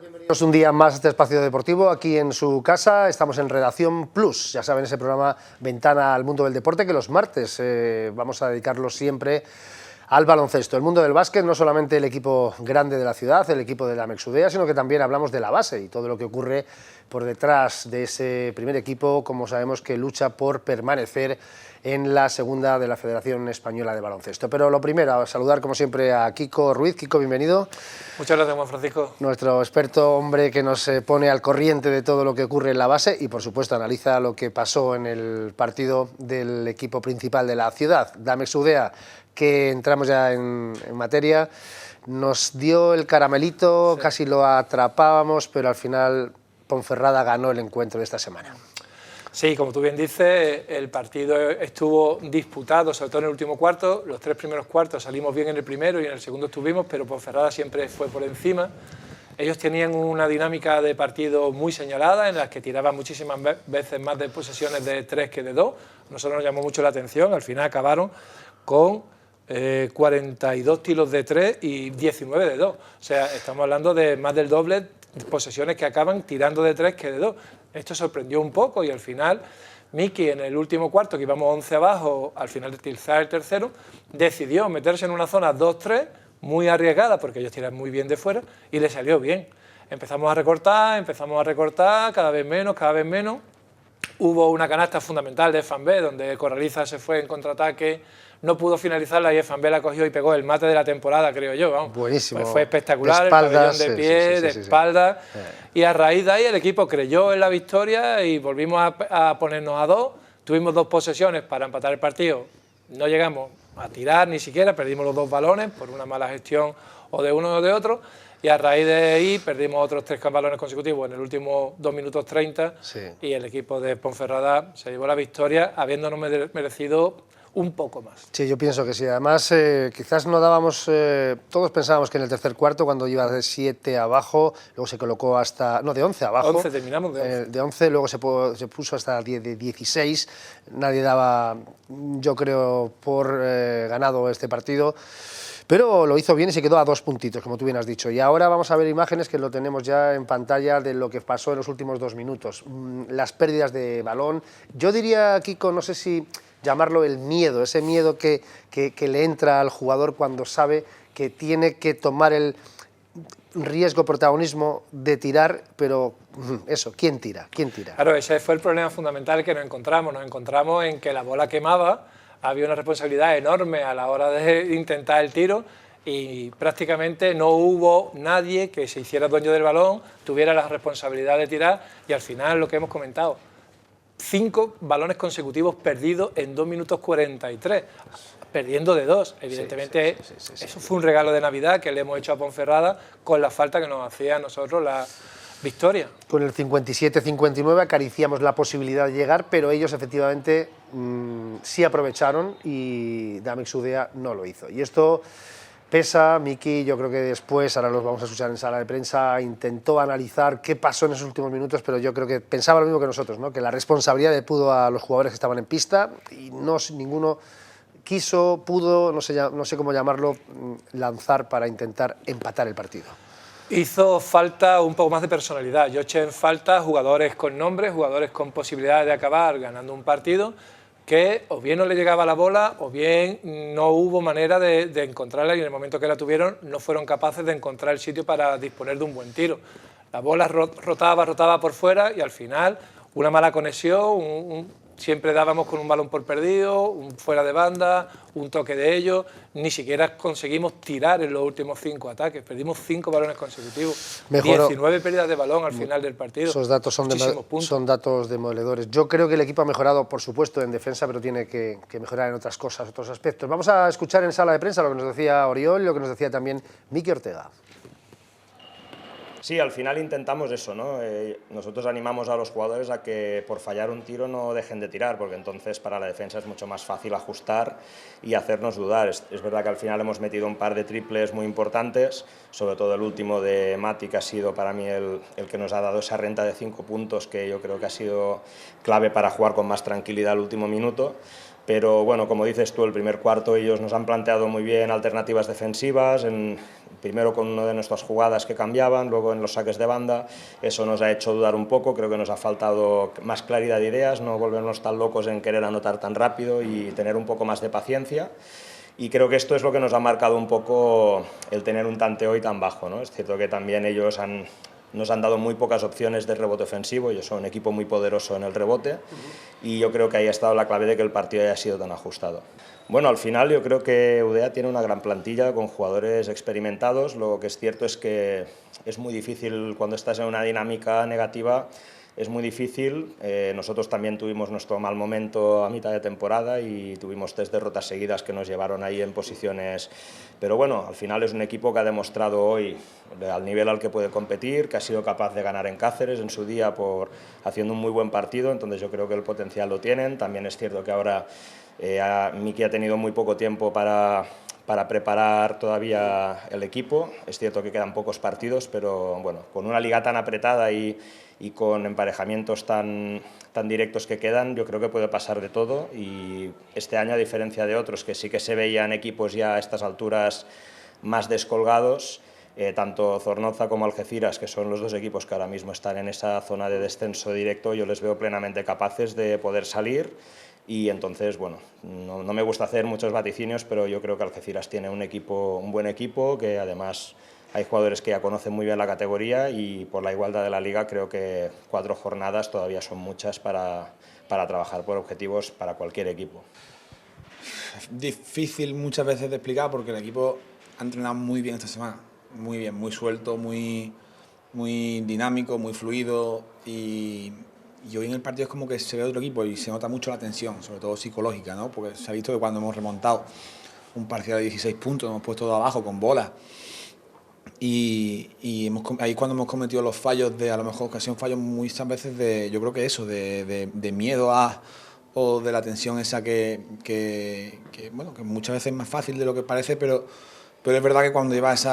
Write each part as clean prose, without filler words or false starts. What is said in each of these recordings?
Bienvenidos un día más a este espacio deportivo, aquí en su casa. Estamos en Redacción Plus, ya saben, ese programa Ventana al Mundo del Deporte, que los martes vamos a dedicarlo siempre al baloncesto. El mundo del básquet, no solamente el equipo grande de la ciudad, el equipo de la Mexudea, sino que también hablamos de la base y todo lo que ocurre por detrás de ese primer equipo, como sabemos, que lucha por permanecer en la segunda de la Federación Española de Baloncesto. Pero lo primero, a saludar como siempre a Kiko Ruiz. Kiko, bienvenido. Muchas gracias, Juan Francisco. Nuestro experto, hombre que nos pone al corriente de todo lo que ocurre en la base y, por supuesto, analiza lo que pasó en el partido del equipo principal de la ciudad, la Mexudea, que entramos ya en materia. Nos dio el caramelito, sí. Casi lo atrapábamos, pero al final Ponferrada ganó el encuentro de esta semana. Sí, como tú bien dices, el partido estuvo disputado, sobre todo en el último cuarto. Los tres primeros cuartos salimos bien en el primero y en el segundo estuvimos, pero Ponferrada siempre fue por encima. Ellos tenían una dinámica de partido muy señalada, en la que tiraban muchísimas veces más de posesiones de 3 que de 2. A nosotros nos llamó mucho la atención, al final acabaron con 42 tiros de 3 y 19 de 2. O sea, estamos hablando de más del doble de posesiones que acaban tirando de 3 que de 2. Esto sorprendió un poco y al final Miki, en el último cuarto, que íbamos 11 abajo, al final de utilizar el tercero, decidió meterse en una zona 2-3 muy arriesgada, porque ellos tiran muy bien de fuera, y le salió bien. Empezamos a recortar, cada vez menos. Hubo una canasta fundamental de Fanbé, donde Corraliza se fue en contraataque, no pudo finalizarla y Fanbé la cogió y pegó el mate de la temporada, creo yo. Vamos. Buenísimo. Pues fue espectacular, espaldas, el pabellón de pie, de espaldas. Y a raíz de ahí el equipo creyó en la victoria y volvimos a ponernos a 2. Tuvimos 2 posesiones para empatar el partido. No llegamos a tirar ni siquiera, perdimos los 2 balones por una mala gestión o de uno o de otro. Y a raíz de ahí perdimos otros 3 balones consecutivos en el último 2 minutos 30 y el equipo de Ponferrada se llevó la victoria, habiéndonos merecido un poco más. Sí, yo pienso que sí. Además, quizás no dábamos... todos pensábamos que en el tercer cuarto, cuando iba de 7 abajo, luego se colocó hasta... No, de 11 abajo. 11, terminamos de 11. De 11, luego se puso hasta 16. Nadie daba, yo creo, por ganado este partido. Pero lo hizo bien y se quedó a 2 puntitos, como tú bien has dicho. Y ahora vamos a ver imágenes que lo tenemos ya en pantalla de lo que pasó en los últimos 2 minutos. Las pérdidas de balón. Yo diría, Kiko, no sé si llamarlo el miedo, ese miedo que le entra al jugador cuando sabe que tiene que tomar el riesgo, protagonismo de tirar, pero eso, ¿quién tira? Claro, ese fue el problema fundamental que nos encontramos en que la bola quemaba, había una responsabilidad enorme a la hora de intentar el tiro y prácticamente no hubo nadie que se hiciera dueño del balón, tuviera la responsabilidad de tirar y al final lo que hemos comentado, 5 balones consecutivos perdidos en 2 minutos 43, perdiendo de 2. Evidentemente, eso fue un regalo de Navidad que le hemos hecho a Ponferrada con la falta que nos hacía a nosotros la victoria. Con el 57-59 acariciamos la posibilidad de llegar, pero ellos efectivamente sí aprovecharon y la Mexudea no lo hizo. Y esto pesa. Miki, yo creo que después, ahora los vamos a escuchar en sala de prensa, intentó analizar qué pasó en esos últimos minutos, pero yo creo que pensaba lo mismo que nosotros, ¿no? Que la responsabilidad le pudo a los jugadores que estaban en pista y ninguno quiso, pudo, no sé cómo llamarlo, lanzar para intentar empatar el partido. Hizo falta un poco más de personalidad. Yo eché en falta jugadores con nombre, jugadores con posibilidades de acabar ganando un partido, que o bien no le llegaba la bola o bien no hubo manera de encontrarla y en el momento que la tuvieron no fueron capaces de encontrar el sitio para disponer de un buen tiro. La bola rotaba por fuera y al final una mala conexión, siempre dábamos con un balón por perdido, un fuera de banda, un toque de ellos, ni siquiera conseguimos tirar en los últimos 5 ataques, perdimos 5 balones consecutivos, 19 pérdidas de balón al final del partido. Esos datos son datos demoledores. Yo creo que el equipo ha mejorado, por supuesto, en defensa, pero tiene que mejorar en otras cosas, otros aspectos. Vamos a escuchar en sala de prensa lo que nos decía Oriol y lo que nos decía también Miki Ortega. Sí, al final intentamos eso, ¿no? Nosotros animamos a los jugadores a que por fallar un tiro no dejen de tirar, porque entonces para la defensa es mucho más fácil ajustar y hacernos dudar. Es verdad que al final hemos metido un par de triples muy importantes, sobre todo el último de Mati, que ha sido para mí el que nos ha dado esa renta de 5 puntos, que yo creo que ha sido clave para jugar con más tranquilidad el último minuto. Pero bueno, como dices tú, el primer cuarto ellos nos han planteado muy bien alternativas defensivas, primero con una de nuestras jugadas que cambiaban, luego en los saques de banda. Eso nos ha hecho dudar un poco, creo que nos ha faltado más claridad de ideas, no volvernos tan locos en querer anotar tan rápido y tener un poco más de paciencia. Y creo que esto es lo que nos ha marcado un poco el tener un tanteo y tan bajo, ¿no? Es cierto que también ellos nos han dado muy pocas opciones de rebote ofensivo, ellos son un equipo muy poderoso en el rebote y yo creo que ahí ha estado la clave de que el partido haya sido tan ajustado. Bueno, al final yo creo que UDEA tiene una gran plantilla con jugadores experimentados, lo que es cierto es que es muy difícil cuando estás en una dinámica negativa. Es muy difícil, nosotros también tuvimos nuestro mal momento a mitad de temporada y tuvimos 3 derrotas seguidas que nos llevaron ahí en posiciones, pero bueno, al final es un equipo que ha demostrado hoy al nivel al que puede competir, que ha sido capaz de ganar en Cáceres en su día haciendo un muy buen partido, entonces yo creo que el potencial lo tienen. También es cierto que ahora Miki ha tenido muy poco tiempo para preparar todavía el equipo. Es cierto que quedan pocos partidos, pero bueno, con una liga tan apretada y con emparejamientos tan directos que quedan, yo creo que puede pasar de todo. Y este año, a diferencia de otros que sí que se veían equipos ya a estas alturas más descolgados, tanto Zornoza como Algeciras, que son los 2 equipos que ahora mismo están en esa zona de descenso directo, yo les veo plenamente capaces de poder salir. Y entonces, bueno, no me gusta hacer muchos vaticinios, pero yo creo que Algeciras tiene un buen equipo, que además hay jugadores que ya conocen muy bien la categoría y por la igualdad de la liga creo que 4 jornadas todavía son muchas para trabajar por objetivos para cualquier equipo. Es difícil muchas veces de explicar porque el equipo ha entrenado muy bien esta semana, muy bien, muy suelto, muy dinámico, muy fluido y hoy en el partido es como que se ve otro equipo y se nota mucho la tensión, sobre todo psicológica, ¿no? Porque se ha visto que cuando hemos remontado un parcial de 16 puntos, hemos puesto todo abajo con bolas y ahí cuando hemos cometido los fallos a lo mejor ocasión fallos muchas veces yo creo que eso, de miedo o de la tensión esa que muchas veces es más fácil de lo que parece, pero es verdad que cuando llevas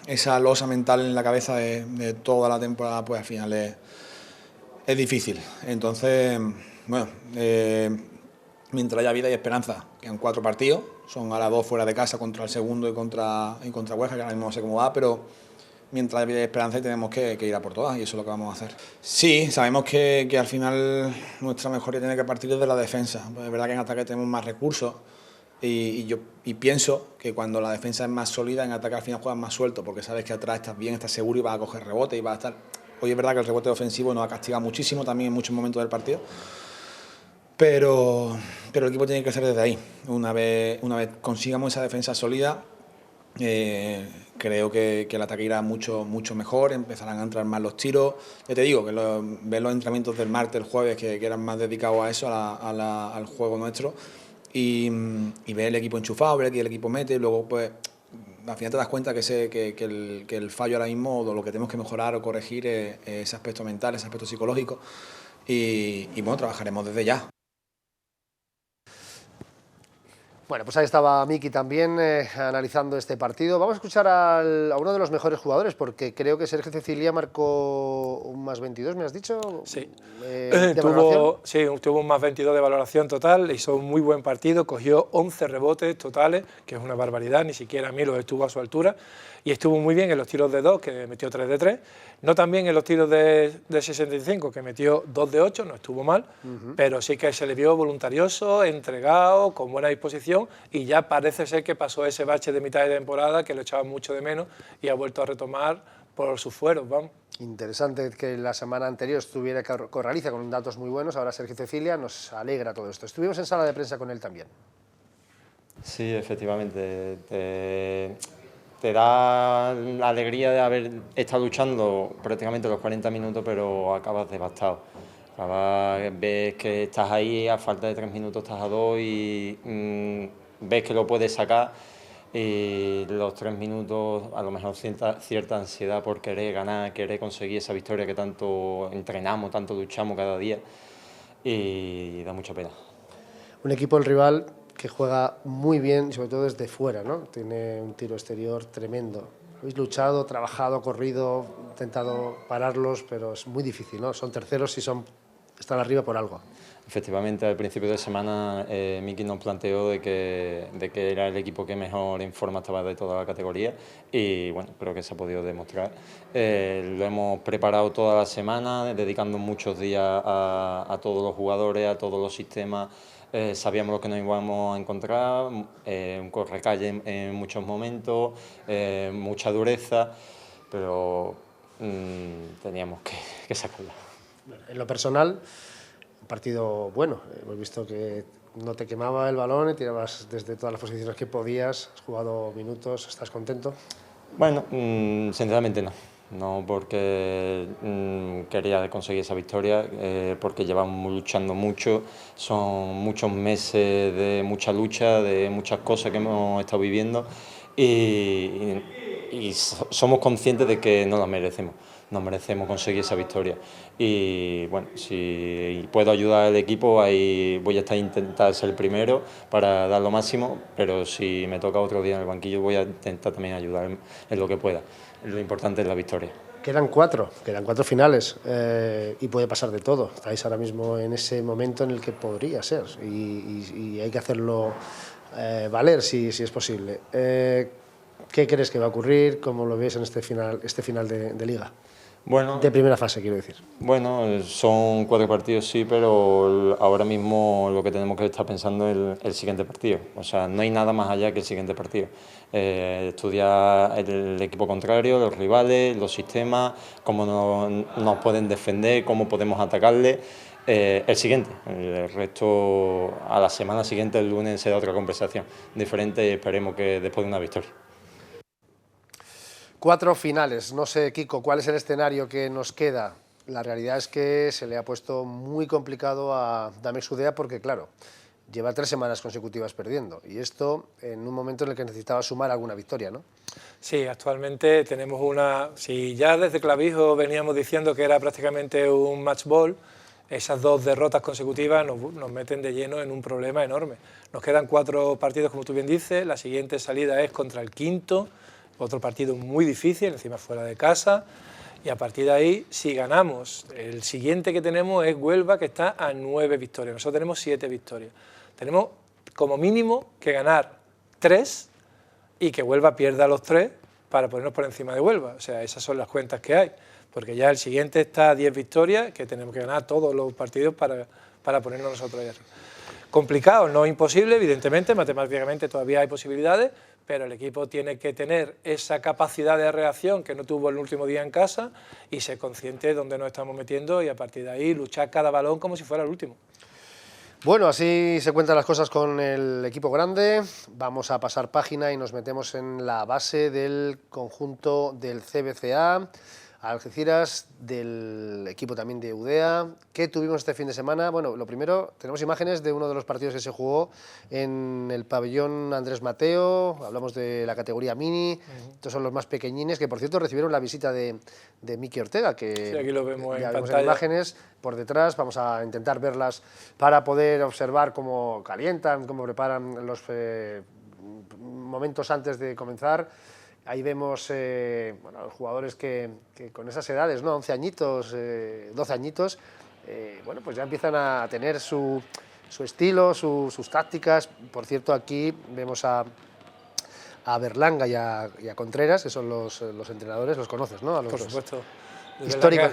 esa losa mental en la cabeza de toda la temporada, pues al final es difícil. Entonces, bueno, mientras haya vida y esperanza, quedan 4 partidos, son ahora 2 fuera de casa contra el segundo y contra Huesca, que ahora mismo no sé cómo va, pero mientras haya vida y esperanza tenemos que ir a por todas y eso es lo que vamos a hacer. Sí, sabemos que al final nuestra mejoría tiene que partir desde la defensa. Pues es verdad que en ataque tenemos más recursos y pienso que cuando la defensa es más sólida, en ataque al final juegas más suelto, porque sabes que atrás estás bien, estás seguro y vas a coger rebote y vas a estar... Hoy es verdad que el rebote ofensivo nos ha castigado muchísimo también en muchos momentos del partido, pero el equipo tiene que ser desde ahí. Una vez consigamos esa defensa sólida, creo que el ataque irá mucho mejor, empezarán a entrar más los tiros. Ya te digo, que ver los entrenamientos del martes, el jueves, que eran más dedicados a eso, al juego nuestro, y ver el equipo enchufado, ver que el equipo mete, y luego pues al final te das cuenta que el fallo ahora mismo, o lo que tenemos que mejorar o corregir es ese aspecto mental, ese aspecto psicológico, y bueno, trabajaremos desde ya. Bueno, pues ahí estaba Miki también analizando este partido. Vamos a escuchar a uno de los mejores jugadores, porque creo que Sergio Cecilia marcó un más 22, ¿me has dicho? Sí. Tuvo un más 22 de valoración total, hizo un muy buen partido, cogió 11 rebotes totales, que es una barbaridad, ni siquiera Milo estuvo a su altura, y estuvo muy bien en los tiros de 2, que metió 3 de 3, no tan bien en los tiros de 65, que metió 2 de 8, no estuvo mal, pero sí que se le vio voluntarioso, entregado, con buena disposición, y ya parece ser que pasó ese bache de mitad de temporada, que lo echaba mucho de menos, y ha vuelto a retomar por sus fueros, vamos. Interesante que la semana anterior estuviera Corraliza con datos muy buenos, ahora Sergio Cecilia, nos alegra todo esto. Estuvimos en sala de prensa con él también. Sí, efectivamente, te da la alegría de haber estado luchando prácticamente los 40 minutos, pero acabas devastado. Ves que estás ahí, a falta de 3 minutos estás a 2 y ves que lo puedes sacar. Y los 3 minutos a lo mejor cierta ansiedad por querer ganar, querer conseguir esa victoria que tanto entrenamos, tanto luchamos cada día, y da mucha pena. Un equipo, el rival, que juega muy bien, sobre todo desde fuera, ¿no? Tiene un tiro exterior tremendo. Habéis luchado, trabajado, corrido, intentado pararlos, pero es muy difícil, ¿no? Son terceros y están arriba por algo. efectivamente al principio de semana Miki nos planteó de que era el equipo que mejor en forma estaba de toda la categoría y bueno, creo que se ha podido demostrar. Lo hemos preparado toda la semana, dedicando muchos días a todos los jugadores, a todos los sistemas. Sabíamos lo que nos íbamos a encontrar, un correcalle en muchos momentos, mucha dureza, pero teníamos que sacarla. En lo personal, un partido bueno. Hemos visto que no te quemaba el balón y tirabas desde todas las posiciones que podías. Has jugado minutos, ¿estás contento? Bueno, sinceramente no. No porque quería conseguir esa victoria, porque llevamos luchando mucho, son muchos meses de mucha lucha, de muchas cosas que hemos estado viviendo y somos conscientes de que no las merecemos. Nos merecemos conseguir esa victoria y bueno, si puedo ayudar al equipo ahí voy a intentar ser el primero para dar lo máximo, pero si me toca otro día en el banquillo voy a intentar también ayudar en lo que pueda. Lo importante es la victoria. Quedan cuatro finales y puede pasar de todo. Estáis ahora mismo en ese momento en el que podría ser y hay que hacerlo valer si es posible. ¿Qué crees que va a ocurrir? ¿Cómo lo ves en este final de Liga? Bueno, de primera fase, quiero decir. Bueno, son 4 partidos, sí, pero ahora mismo lo que tenemos que estar pensando es el siguiente partido. O sea, no hay nada más allá que el siguiente partido. Estudiar el equipo contrario, los rivales, los sistemas, cómo nos pueden defender, cómo podemos atacarle. El siguiente, el resto a la semana siguiente, el lunes, será otra conversación diferente y esperemos que después de una victoria. 4 finales, no sé, Kiko, ¿cuál es el escenario que nos queda? La realidad es que se le ha puesto muy complicado a Damex Udea porque, claro, lleva 3 semanas consecutivas perdiendo y esto en un momento en el que necesitaba sumar alguna victoria, ¿no? Sí, actualmente tenemos si ya desde Clavijo veníamos diciendo que era prácticamente un match ball, esas 2 derrotas consecutivas nos meten de lleno en un problema enorme. Nos quedan 4 partidos, como tú bien dices, la siguiente salida es contra el quinto, otro partido muy difícil, encima fuera de casa, y a partir de ahí, si ganamos, el siguiente que tenemos es Huelva, que está a 9 victorias, nosotros tenemos 7 victorias. Tenemos como mínimo que ganar 3 y que Huelva pierda los 3 para ponernos por encima de Huelva, o sea, esas son las cuentas que hay, porque ya el siguiente está a 10 victorias, que tenemos que ganar todos los partidos para ponernos nosotros ahí arriba. Complicado, no imposible, evidentemente, matemáticamente todavía hay posibilidades, pero el equipo tiene que tener esa capacidad de reacción que no tuvo el último día en casa y ser consciente de dónde nos estamos metiendo y a partir de ahí luchar cada balón como si fuera el último. Bueno, así se cuentan las cosas con el equipo grande. Vamos a pasar página y nos metemos en la base del conjunto del CBCA, Algeciras, del equipo también de Udea. ¿Qué tuvimos este fin de semana? Bueno, lo primero, tenemos imágenes de uno de los partidos que se jugó en el pabellón Andrés Mateo, hablamos de la categoría mini, estos son los más pequeñines, que por cierto recibieron la visita de Miki Ortega, que sí, aquí lo vemos ya en vemos pantalla. en imágenes por detrás, vamos a intentar verlas para poder observar cómo calientan, cómo preparan los momentos antes de comenzar. Ahí vemos bueno, los jugadores que con esas edades, ¿no? 11 añitos, 12 añitos, bueno, pues ya empiezan a tener su estilo, sus tácticas. Por cierto, aquí vemos a Berlanga y a Contreras, que son los entrenadores, los conoces, ¿no? A los Por supuesto.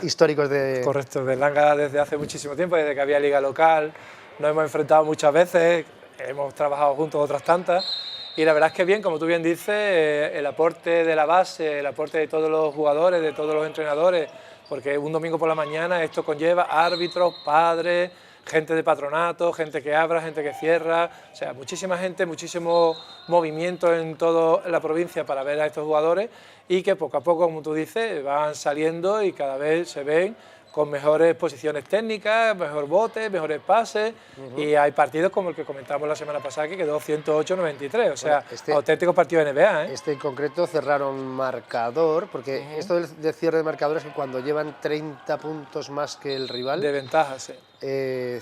históricos de... Correcto, Berlanga desde hace muchísimo tiempo, desde que había liga local, nos hemos enfrentado muchas veces, hemos trabajado juntos otras tantas. Y la verdad es que bien, como tú bien dices, el aporte de la base, el aporte de todos los jugadores, de todos los entrenadores, porque un domingo por la mañana esto conlleva árbitros, padres, gente de patronato, gente que abra, gente que cierra, o sea, muchísima gente, muchísimo movimiento en toda la provincia para ver a estos jugadores y que poco a poco, como tú dices, van saliendo y cada vez se ven con mejores posiciones técnicas, mejor bote, mejores pases, y hay partidos como el que comentamos la semana pasada que quedó 108-93, o sea, bueno, auténtico partido de NBA. Este en concreto cerraron marcador, porque esto de cierre de marcador es que cuando llevan 30 puntos más que el rival... De ventaja, sí.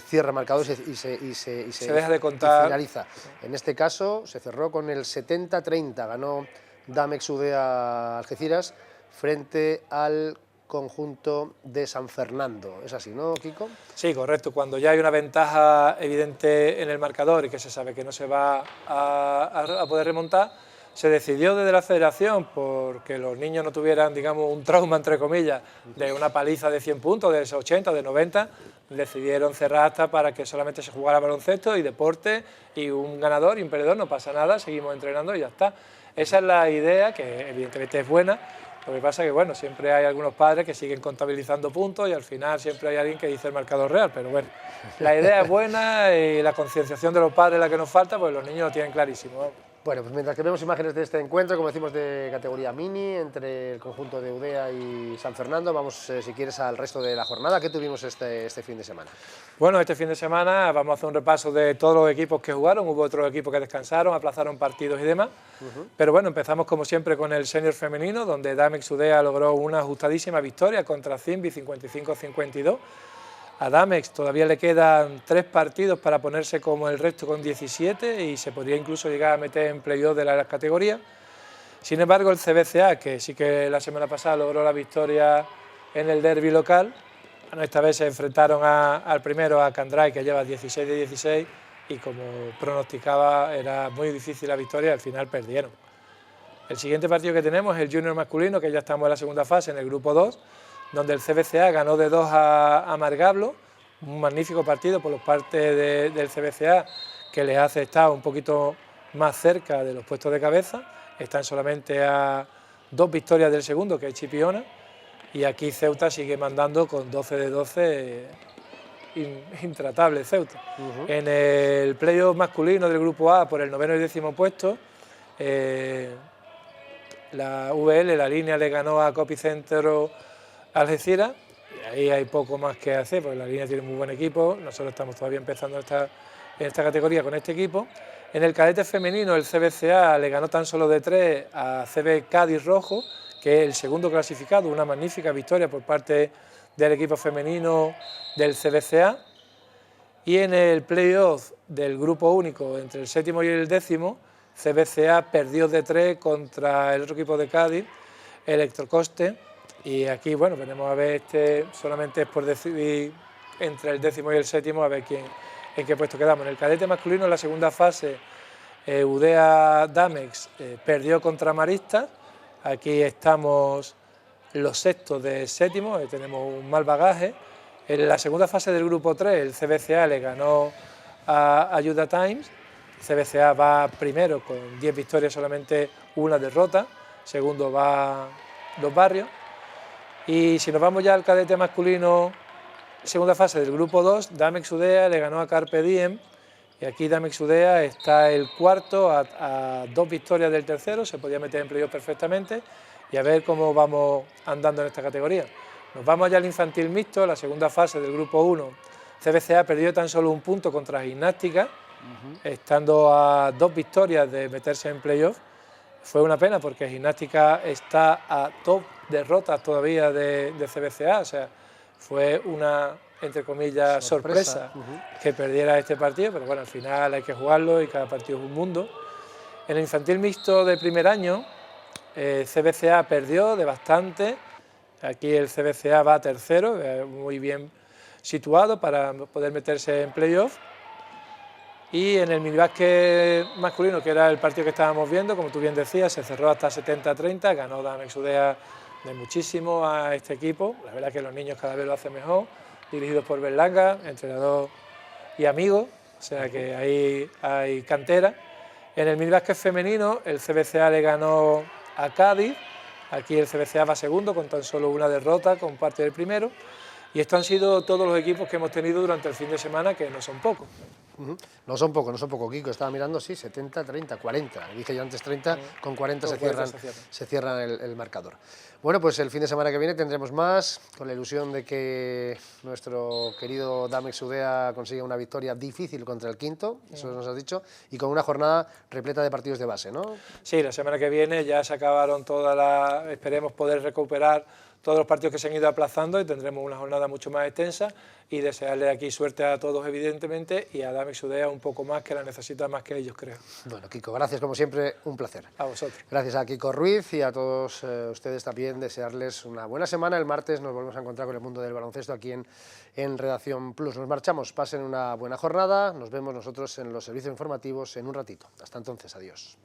Cierra marcador y se deja de contar. Y finaliza. En este caso se cerró con el 70-30, ganó Damex Udea Algeciras frente al conjunto de San Fernando. ¿Es así, no, Kiko? Sí, correcto. Cuando ya hay una ventaja evidente en el marcador y que se sabe que no se va a poder remontar, se decidió desde la federación, porque los niños no tuvieran, digamos, un trauma, entre comillas, de una paliza de 100 puntos, de 80, de 90, decidieron cerrar hasta para que solamente se jugara baloncesto y deporte, y un ganador y un perdedor, no pasa nada, seguimos entrenando y ya está. Esa es la idea, que evidentemente es buena. Lo que pasa es que, bueno, siempre hay algunos padres que siguen contabilizando puntos y al final siempre hay alguien que dice el marcador real, pero bueno, la idea es buena y la concienciación de los padres es la que nos falta, pues los niños lo tienen clarísimo. Bueno, pues mientras que vemos imágenes de este encuentro, como decimos, de categoría mini, entre el conjunto de Udea y San Fernando, vamos, si quieres, al resto de la jornada. ¿Qué tuvimos este fin de semana? Bueno, este fin de semana vamos a hacer un repaso de todos los equipos que jugaron. Hubo otros equipos que descansaron, aplazaron partidos y demás. Pero bueno, empezamos como siempre con el senior femenino, donde Damex Udea logró una ajustadísima victoria contra Zimby, 55-52. A Damex todavía le quedan 3 partidos para ponerse como el resto con 17 y se podría incluso llegar a meter en playoff de la categoría. Sin embargo, el CBCA, que sí que la semana pasada logró la victoria en el derbi local, bueno, esta vez se enfrentaron al primero, a Candray, que lleva 16 de 16, y como pronosticaba era muy difícil la victoria y al final perdieron. El siguiente partido que tenemos es el junior masculino, que ya estamos en la segunda fase, en el grupo 2, donde el CBCA ganó de 2 a Margablo, un magnífico partido por parte del CBCA, que les hace estar un poquito más cerca de los puestos de cabeza. Están solamente a 2 victorias del segundo, que es Chipiona, y aquí Ceuta sigue mandando con 12 de 12, intratable Ceuta. En el playoff masculino del grupo A, por el 9º y 10º puesto, la VL, la línea, le ganó a Copicentro Algeciras, y ahí hay poco más que hacer, porque la línea tiene muy buen equipo. Nosotros estamos todavía empezando en esta categoría con este equipo. En el cadete femenino, el CBCA le ganó tan solo de 3 a CB Cádiz Rojo, que es el segundo clasificado, una magnífica victoria por parte del equipo femenino del CBCA. Y en el playoff del grupo único, entre el 7º y el 10º, CBCA perdió de 3 contra el otro equipo de Cádiz, Electrocoste. Y aquí, bueno, veremos a ver, solamente es por decidir entre el 10º y el 7º, a ver en qué puesto quedamos. En el cadete masculino, en la segunda fase, Udea Damex perdió contra Maristas. Aquí estamos los sextos de 7º, tenemos un mal bagaje. En la segunda fase del grupo 3, el CBCA le ganó a Utah Times. El CBCA va primero con 10 victorias, solamente una derrota. Segundo va Dos Barrios. Y si nos vamos ya al cadete masculino, segunda fase del grupo 2, Damex Udea le ganó a Carpe Diem, y aquí Damex Udea está el cuarto a 2 victorias del tercero, se podía meter en playoff perfectamente, y a ver cómo vamos andando en esta categoría. Nos vamos ya al infantil mixto, la segunda fase del grupo 1, CBCA perdió tan solo 1 punto contra Gimnástica, estando a 2 victorias de meterse en playoff. Fue una pena porque Gimnástica está a 2 derrotas todavía de CBCA, o sea, fue una, entre comillas, sorpresa que perdiera este partido, pero bueno, al final hay que jugarlo y cada partido es un mundo. En el infantil mixto de primer año, CBCA perdió de bastante, aquí el CBCA va tercero, muy bien situado para poder meterse en playoff. Y en el minibásquet masculino, que era el partido que estábamos viendo, como tú bien decías, se cerró hasta 70-30, ganó Damex Udea de muchísimo a este equipo. La verdad que los niños cada vez lo hacen mejor, dirigidos por Berlanga, entrenador y amigo, o sea que ahí hay cantera. En el minibásquet femenino, el CBCA le ganó a Cádiz, aquí el CBCA va segundo con tan solo una derrota, con parte del primero. Y estos han sido todos los equipos que hemos tenido durante el fin de semana, que no son pocos. No son pocos, Kiko. Estaba mirando, sí, 70, 30, 40. Dije yo antes 30, con 40 se cierran el marcador. Bueno, pues el fin de semana que viene tendremos más, con la ilusión de que nuestro querido Damex Udea consiga una victoria difícil contra el quinto, eso nos has dicho, y con una jornada repleta de partidos de base, ¿no? Sí, la semana que viene ya se acabaron esperemos poder recuperar todos los partidos que se han ido aplazando y tendremos una jornada mucho más extensa, y desearle aquí suerte a todos evidentemente, y a Dami Sudea un poco más, que la necesita más que ellos, creo. Bueno, Kiko, gracias como siempre, un placer. A vosotros. Gracias a Kiko Ruiz y a todos ustedes también, desearles una buena semana. El martes nos volvemos a encontrar con el mundo del baloncesto aquí en Redacción Plus. Nos marchamos, pasen una buena jornada, nos vemos nosotros en los servicios informativos en un ratito. Hasta entonces, adiós.